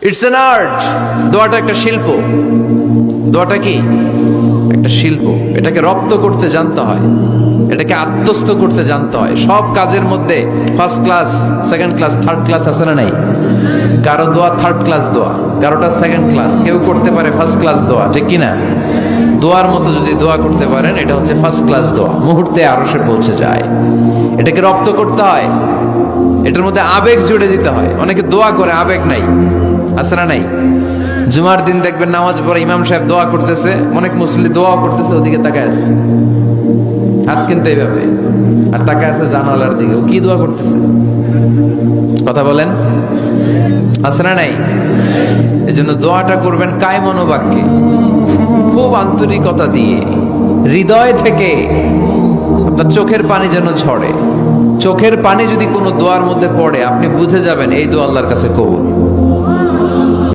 It's an art. দোয়াটা একটা শিল্প। দোয়াটা কি? একটা শিল্প। এটাকে রপ্ত করতে জানতে হয়, এটাকে আত্মস্থ করতে জানতে হয়। সব কাজের মধ্যে first class, second class, third class আছে না নাই? কারো দোয়া থার্ড ক্লাস দোয়া, কারোটা সেকেন্ড ক্লাস, কেউ করতে পারে ফার্স্ট ক্লাস দোয়া, ঠিক কিনা? দোয়ার মতো যদি দোয়া করতে পারেন, এটা হচ্ছে ফার্স্ট ক্লাস দোয়া, মুহূর্তে আরশে পৌঁছে যায়। এটাকে রপ্ত করতে হয়, এটার মধ্যে আবেগ জুড়ে দিতে হয়। অনেকে দোয়া করে আবেগ নাই, আছে না নাই? জুমার দিন দেখবেন নামাজ পড়ে ইমাম সাহেব দোয়া করতেছে, অনেক মুসল্লি দোয়া করতেছে, ওদিকে তাকায় আছে, হাত কিনতে এইভাবে, আর তাকায় আছে জানালার দিকে। ও কি দোয়া করতেছে? কথা বলেন, আছে না নাই? এই জন্য দোয়াটা করবেন কায় মনোবাক্যে, খুব আন্তরিকতা দিয়ে, হৃদয় থেকে। আপনার চোখের পানি যেন ঝরে। চোখের পানি যদি কোনো দোয়ার মধ্যে পড়ে, আপনি বুঝে যাবেন এই দোয়া আল্লাহর কাছে কবুল।